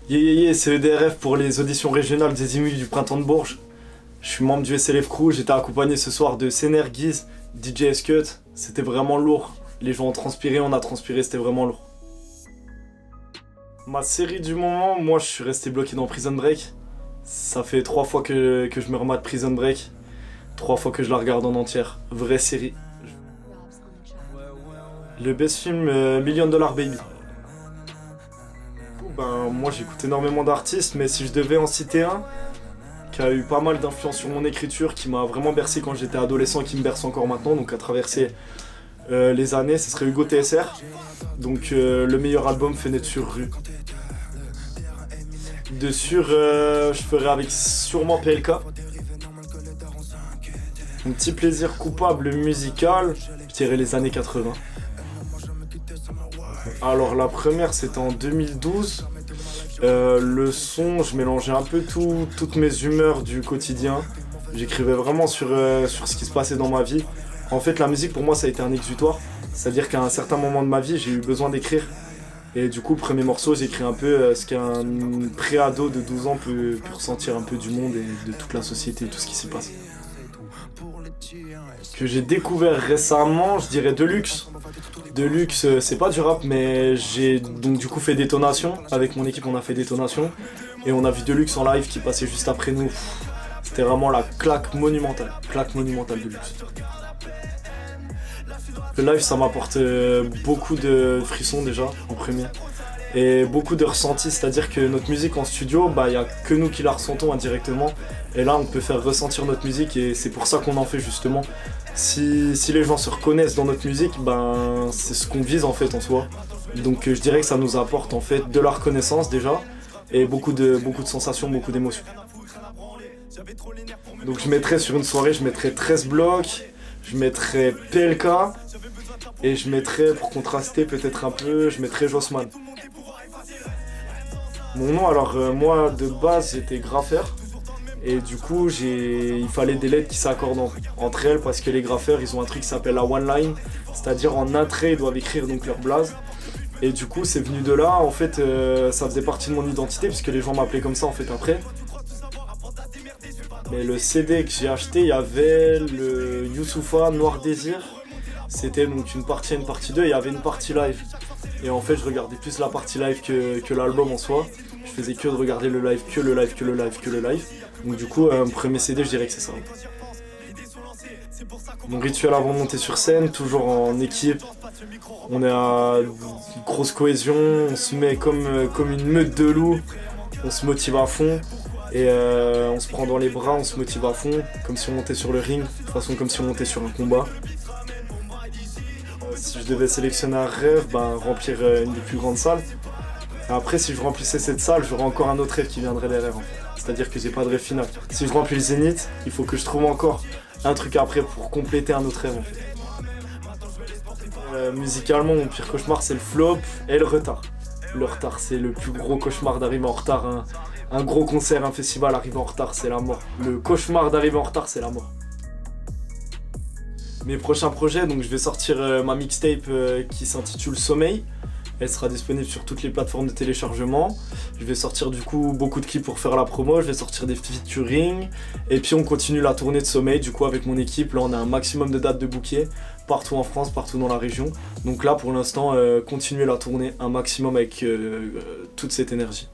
C'est EDRF pour les auditions régionales des Inuits du Printemps de Bourges. Je suis membre du SLF Crew, j'étais accompagné ce soir de Sener Guiz, DJ Scut. C'était vraiment lourd. Les gens ont transpiré, on a transpiré, c'était vraiment lourd. Ma série du moment, moi je suis resté bloqué dans Prison Break. Ça fait 3 fois que je me remate Prison Break. 3 fois que je la regarde en entière. Vraie série. Le best film, Million Dollar Baby. Moi j'écoute énormément d'artistes, mais si je devais en citer un, qui a eu pas mal d'influence sur mon écriture, qui m'a vraiment bercé quand j'étais adolescent et qui me berce encore maintenant, donc à traverser les années, ce serait Hugo TSR. Donc le meilleur album Fenêtre sur rue. Je ferais avec sûrement PLK. Mon petit plaisir coupable musical, je dirais les années 80. Alors la première c'était en 2012. Le son, je mélangeais un peu toutes mes humeurs du quotidien. J'écrivais vraiment sur ce qui se passait dans ma vie. En fait, la musique pour moi ça a été un exutoire. C'est-à-dire qu'à un certain moment de ma vie, j'ai eu besoin d'écrire. Et du coup, le premier morceau, j'ai écrit un peu ce qu'un pré-ado de 12 ans peut ressentir un peu du monde et de toute la société et tout ce qui s'y passe. Que j'ai découvert récemment, je dirais Deluxe. Deluxe, c'est pas du rap, mais j'ai donc du coup fait Détonation. Avec mon équipe, on a fait Détonation. Et on a vu Deluxe en live qui passait juste après nous. C'était vraiment la claque monumentale Deluxe. Le live, ça m'apporte beaucoup de frissons déjà, en premier. Et beaucoup de ressentis, c'est-à-dire que notre musique en studio, il n'y a que nous qui la ressentons indirectement. Et là, on peut faire ressentir notre musique et c'est pour ça qu'on en fait justement. Si les gens se reconnaissent dans notre musique, c'est ce qu'on vise en fait en soi. Donc je dirais que ça nous apporte en fait de la reconnaissance déjà et beaucoup de sensations, beaucoup d'émotions. Donc je mettrais sur une soirée, je mettrais 13 blocs, je mettrais PLK et je mettrais, pour contraster peut-être un peu, je mettrais Jossman. Mon nom, alors moi de base j'étais graffeur et du coup il fallait des lettres qui s'accordent entre elles parce que les graffeurs ils ont un truc qui s'appelle la one line, c'est-à-dire en un trait ils doivent écrire donc leur blaze. Et du coup c'est venu de là, en fait ça faisait partie de mon identité puisque les gens m'appelaient comme ça en fait après. Mais le CD que j'ai acheté, il y avait le Youssoupha Noir Désir. C'était donc une partie 1, une partie 2, et il y avait une partie live. Et en fait je regardais plus la partie live que l'album en soi. Je faisais que de regarder le live, que le live. Donc du coup, mon premier CD, je dirais que c'est ça. Mon rituel avant de monter sur scène, toujours en équipe. On est à une grosse cohésion, on se met comme une meute de loups. On se motive à fond. Et on se prend dans les bras, on se motive à fond. Comme si on montait sur le ring, de toute façon comme si on montait sur un combat. Si je devais sélectionner un rêve, remplir une des plus grandes salles. Et après, si je remplissais cette salle, j'aurais encore un autre rêve qui viendrait derrière en fait. C'est-à-dire que j'ai pas de rêve final. Si je remplis le Zénith, il faut que je trouve encore un truc après pour compléter un autre rêve en fait. Musicalement, mon pire cauchemar c'est le flop et le retard. Le retard, c'est le plus gros cauchemar d'arriver en retard. Un gros concert, un festival, arriver en retard, c'est la mort. Le cauchemar d'arriver en retard, c'est la mort. Mes prochains projets, donc je vais sortir ma mixtape qui s'intitule Sommeil. Elle sera disponible sur toutes les plateformes de téléchargement. Je vais sortir du coup beaucoup de clips pour faire la promo, je vais sortir des featuring. Et puis on continue la tournée de Sommeil du coup avec mon équipe. Là on a un maximum de dates de bouquets partout en France, partout dans la région. Donc là pour l'instant continuer la tournée un maximum avec toute cette énergie.